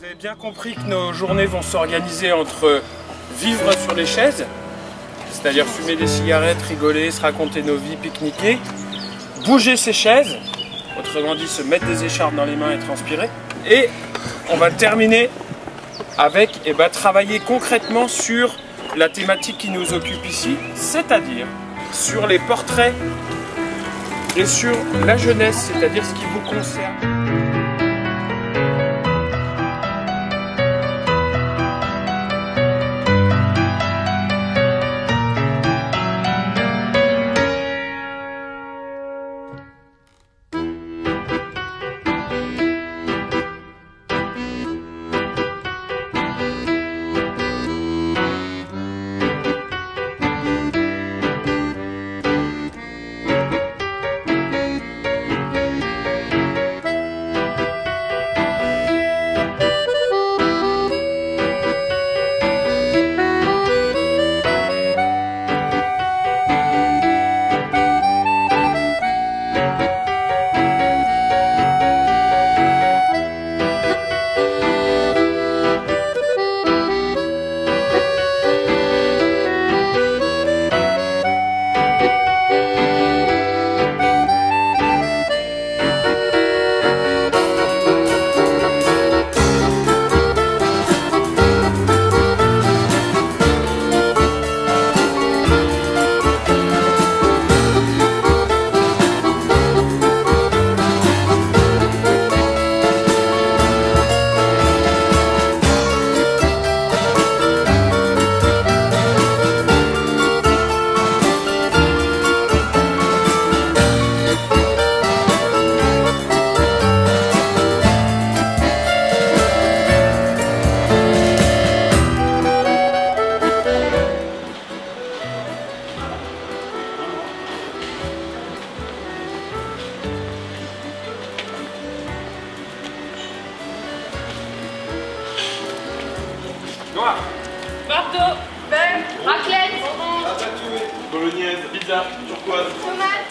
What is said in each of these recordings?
Vous avez bien compris que nos journées vont s'organiser entre vivre sur les chaises, c'est-à-dire fumer des cigarettes, rigoler, se raconter nos vies, pique-niquer, bouger ses chaises, autrement dit se mettre des écharpes dans les mains et transpirer, et on va terminer avec travailler concrètement sur la thématique qui nous occupe ici, c'est-à-dire sur les portraits et sur la jeunesse, c'est-à-dire ce qui vous concerne. Noir, Bordeaux, beurre, raclette, ratatouille, bolognaise, pizza, turquoise, tomate.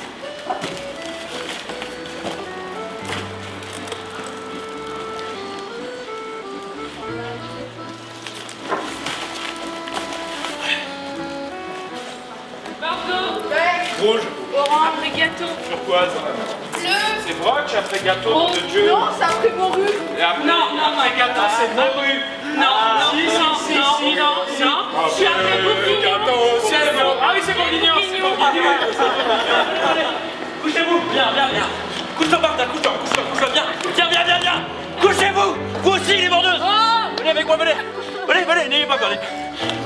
Bordeaux, beurre, rouge, orange, après gâteau, turquoise, bleu. c'est broche, après gâteau Oh, de Dieu. non, c'est après morue. Et après, après gâteau, c'est morue. Non, non, si, non, si, non, si, non, si. non. Je suis après bourguignon. Gâteau, c'est bon. Ah oui, c'est bourguignon, c'est bourguignon. Couchez-vous, viens. Couche-toi par terre, couche-toi, viens. Couchez-vous, vous aussi les bordeuses. Venez avec moi, venez, n'ayez pas peur.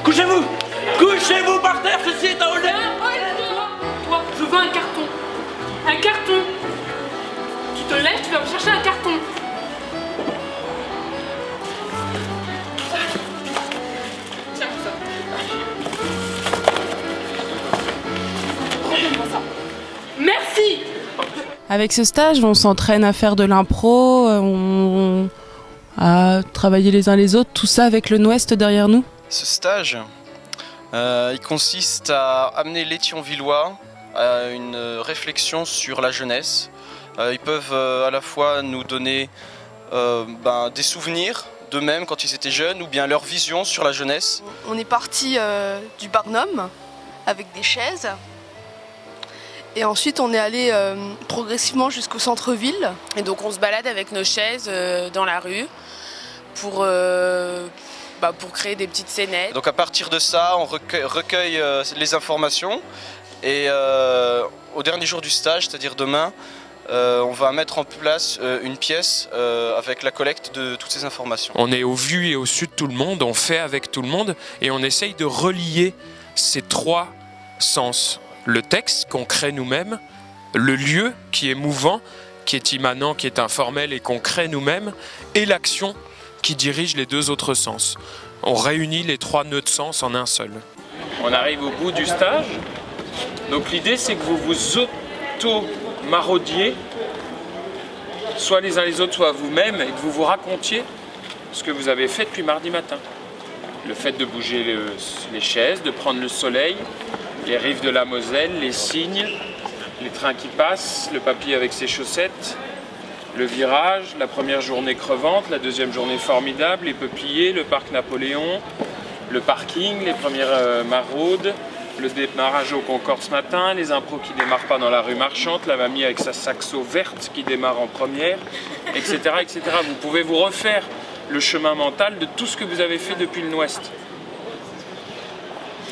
Couchez-vous par terre, ceci est un hall. Toi, je veux un carton. Un carton. Tu te lèves, tu vas me chercher un carton. Tiens, ça. Redonne-moi ça. Merci. Avec ce stage, on s'entraîne à faire de l'impro, à travailler les uns les autres, tout ça avec le Nouest derrière nous. Ce stage, il consiste à amener les Thionvillois à une réflexion sur la jeunesse. Ils peuvent à la fois nous donner des souvenirs d'eux-mêmes quand ils étaient jeunes ou bien leur vision sur la jeunesse. On est parti du Barnum avec des chaises et ensuite on est allé progressivement jusqu'au centre-ville. Et donc on se balade avec nos chaises dans la rue pour créer des petites scénettes. Donc à partir de ça, on recueille les informations et au dernier jour du stage, c'est-à-dire demain, on va mettre en place une pièce avec la collecte de toutes ces informations. On est au vu et au su de tout le monde, on fait avec tout le monde et on essaye de relier ces trois sens. Le texte qu'on crée nous-mêmes, le lieu qui est mouvant, qui est immanent, qui est informel et qu'on crée nous-mêmes, et l'action qui dirige les deux autres sens. On réunit les trois nœuds de sens en un seul. On arrive au bout du stage. Donc l'idée c'est que vous vous auto-maraudiez, soit les uns les autres, soit vous-même, et que vous vous racontiez ce que vous avez fait depuis mardi matin. Le fait de bouger les chaises, de prendre le soleil, les rives de la Moselle, les cygnes, les trains qui passent, le papy avec ses chaussettes, Le virage, la première journée crevante, la deuxième journée formidable, les peupliers, le parc Napoléon, le parking, les premières maraudes, le démarrage au Concorde ce matin, les impros qui démarrent pas dans la rue marchande, la mamie avec sa saxo verte qui démarre en première, etc., etc. Vous pouvez vous refaire le chemin mental de tout ce que vous avez fait depuis le Ouest.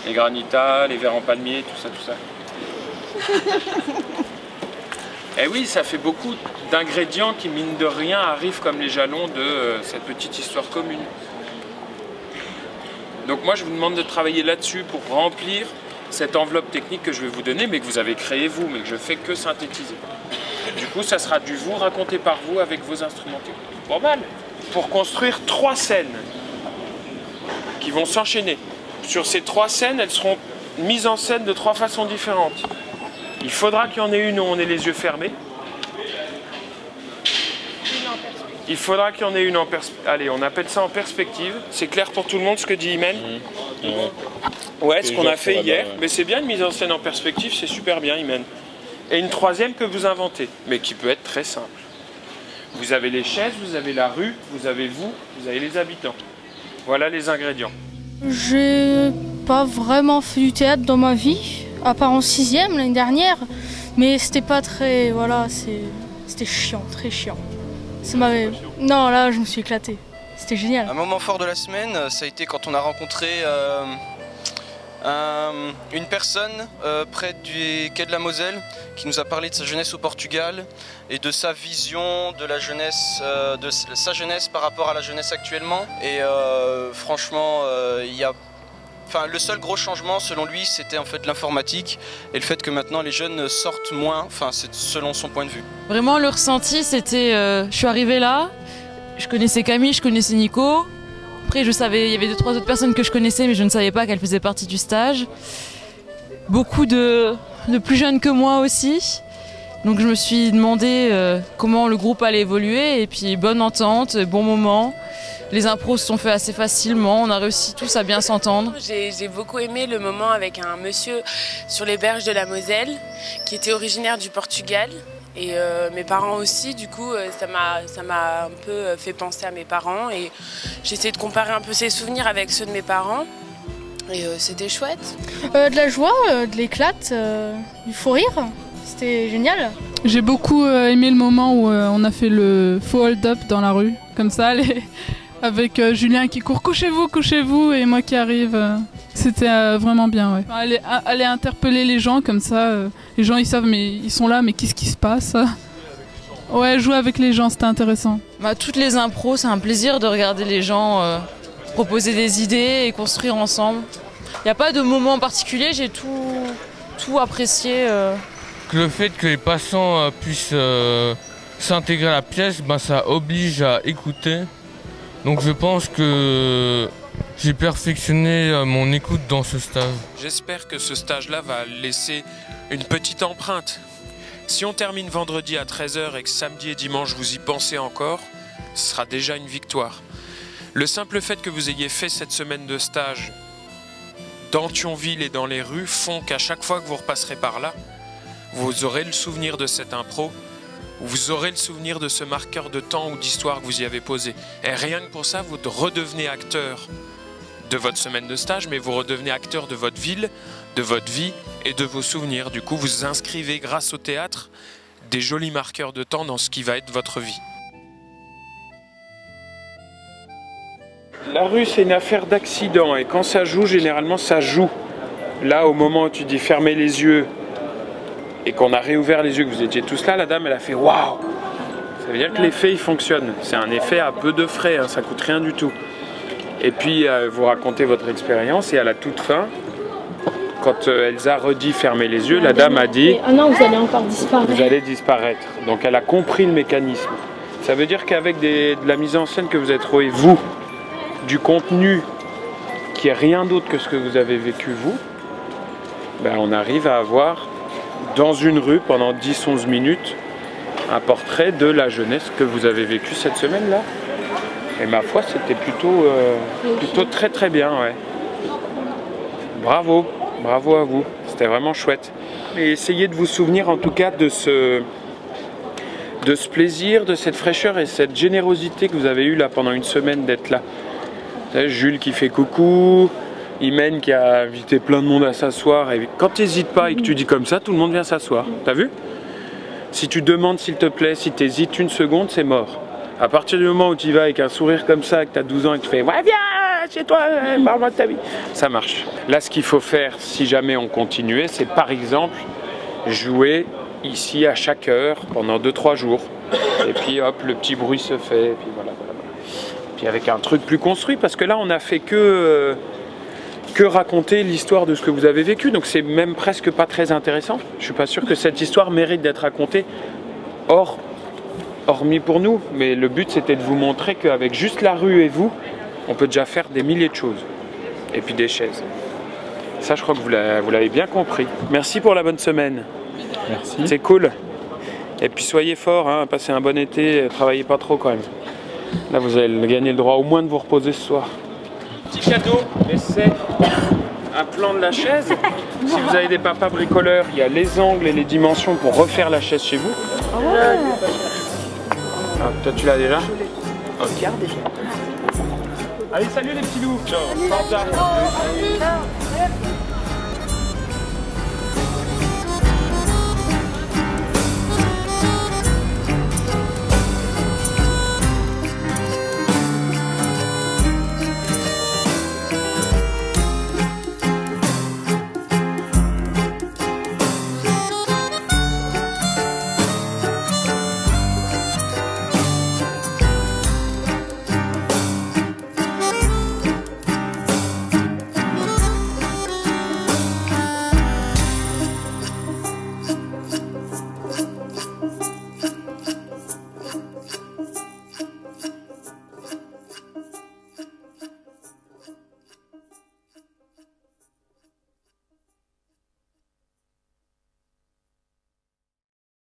Les granitas, les verres en palmier, tout ça, tout ça. Et oui, ça fait beaucoup d'ingrédients qui, mine de rien, arrivent comme les jalons de cette petite histoire commune. Donc moi, je vous demande de travailler là-dessus pour remplir cette enveloppe technique que je vais vous donner, mais que vous avez créée vous, mais que je fais que synthétiser. Du coup, ça sera du vous raconté par vous avec vos instruments techniques. Pas mal. Pour construire 3 scènes qui vont s'enchaîner. Sur ces 3 scènes, elles seront mises en scène de 3 façons différentes. Il faudra qu'il y en ait une où on ait les yeux fermés. Il faudra qu'il y en ait une en perspective. Allez, on appelle ça en perspective. C'est clair pour tout le monde ce que dit Imen? Ouais, ce qu'on a fait hier. Mais c'est bien une mise en scène en perspective, c'est super bien, Imen. Et une troisième que vous inventez, mais qui peut être très simple. Vous avez les chaises, vous avez la rue, vous avez les habitants. Voilà les ingrédients. J'ai pas vraiment fait du théâtre dans ma vie, à part en 6e l'année dernière. Mais c'était pas très... Voilà, c'était chiant, très chiant. Non, là, je me suis éclatée. C'était génial. Un moment fort de la semaine, ça a été quand on a rencontré une personne près du quai de la Moselle qui nous a parlé de sa jeunesse au Portugal et de sa vision de la jeunesse, de sa jeunesse par rapport à la jeunesse actuellement. Et franchement, le seul gros changement selon lui, c'était en fait l'informatique et le fait que maintenant les jeunes sortent moins, c'est selon son point de vue. Vraiment le ressenti c'était, je suis arrivée là, je connaissais Camille, je connaissais Nico. Après je savais, il y avait 2-3 autres personnes que je connaissais mais je ne savais pas qu'elles faisaient partie du stage. Beaucoup de plus jeunes que moi aussi. Donc je me suis demandé comment le groupe allait évoluer et puis bonne entente, bon moment. Les impros se sont faits assez facilement, on a réussi tous à bien s'entendre. J'ai beaucoup aimé le moment avec un monsieur sur les berges de la Moselle qui était originaire du Portugal. Et mes parents aussi, du coup, ça m'a un peu fait penser à mes parents. Et j'ai essayé de comparer un peu ses souvenirs avec ceux de mes parents. Et c'était chouette. De la joie, de l'éclate, du faux rire. C'était génial. J'ai beaucoup aimé le moment où on a fait le faux hold-up dans la rue. Comme ça, avec Julien qui court « couchez-vous » et moi qui arrive. C'était vraiment bien, ouais. Aller interpeller les gens comme ça. Les gens, ils savent, mais ils sont là, mais qu'est-ce qui se passe? Ouais, jouer avec les gens, c'était intéressant. Toutes les impros, c'est un plaisir de regarder les gens proposer des idées et construire ensemble. Il n'y a pas de moment en particulier, j'ai tout apprécié. Le fait que les passants puissent s'intégrer à la pièce, ça oblige à écouter. Donc je pense que j'ai perfectionné mon écoute dans ce stage. J'espère que ce stage-là va laisser une petite empreinte. Si on termine vendredi à 13 h et que samedi et dimanche vous y pensez encore, ce sera déjà une victoire. Le simple fait que vous ayez fait cette semaine de stage dans Thionville et dans les rues font qu'à chaque fois que vous repasserez par là, vous aurez le souvenir de cette impro, vous aurez le souvenir de ce marqueur de temps ou d'histoire que vous y avez posé. Et rien que pour ça, vous redevenez acteur de votre semaine de stage, mais vous redevenez acteur de votre ville, de votre vie et de vos souvenirs. Du coup, vous inscrivez grâce au théâtre des jolis marqueurs de temps dans ce qui va être votre vie. La rue, c'est une affaire d'accident et quand ça joue, généralement, ça joue. Là, au moment où tu dis fermez les yeux et qu'on a réouvert les yeux, que vous étiez tous là, la dame, elle a fait waouh! Ça veut dire que l'effet, il fonctionne. C'est un effet à peu de frais, hein, ça coûte rien du tout. Et puis, vous racontez votre expérience et à la toute fin, quand Elsa redit fermez les yeux, la dame a dit ah non, vous allez encore disparaître. Vous allez disparaître. Donc elle a compris le mécanisme. Ça veut dire qu'avec de la mise en scène que vous avez trouvé, vous, du contenu qui est rien d'autre que ce que vous avez vécu vous, on arrive à avoir dans une rue pendant 10-11 minutes un portrait de la jeunesse que vous avez vécu cette semaine-là. Et ma foi, c'était plutôt très très bien, ouais. Bravo, bravo à vous, c'était vraiment chouette. Et essayez de vous souvenir en tout cas de de ce plaisir, de cette fraîcheur et cette générosité que vous avez eue là pendant une semaine d'être là. Vous savez, Jules qui fait coucou, Imen qui a invité plein de monde à s'asseoir. Et quand tu n'hésites pas et que tu dis comme ça, tout le monde vient s'asseoir. T'as vu? Si tu demandes s'il te plaît, si tu hésites une seconde, c'est mort. À partir du moment où tu y vas avec un sourire comme ça, que tu as 12 ans et que tu fais « Ouais, viens, chez toi, parle-moi de ta vie », ça marche. Là, ce qu'il faut faire, si jamais on continuait, c'est par exemple jouer ici à chaque heure pendant 2-3 jours. Et puis hop, le petit bruit se fait, et puis voilà. Puis avec un truc plus construit, parce que là, on n'a fait que raconter l'histoire de ce que vous avez vécu, donc c'est même presque pas très intéressant. Je suis pas sûr que cette histoire mérite d'être racontée hormis pour nous, mais le but c'était de vous montrer qu'avec juste la rue et vous, on peut déjà faire des milliers de choses. Et puis des chaises. Ça, je crois que vous l'avez bien compris. Merci pour la bonne semaine. Merci. C'est cool. Et puis soyez forts, hein, passez un bon été, travaillez pas trop quand même. Là, vous allez gagner le droit au moins de vous reposer ce soir. Petit cadeau, mais c'est un plan de la chaise. Si vous avez des papas bricoleurs, il y a les angles et les dimensions pour refaire la chaise chez vous. Ah, toi, tu l'as déjà? Ok. Allez, salut les petits loups. Ciao.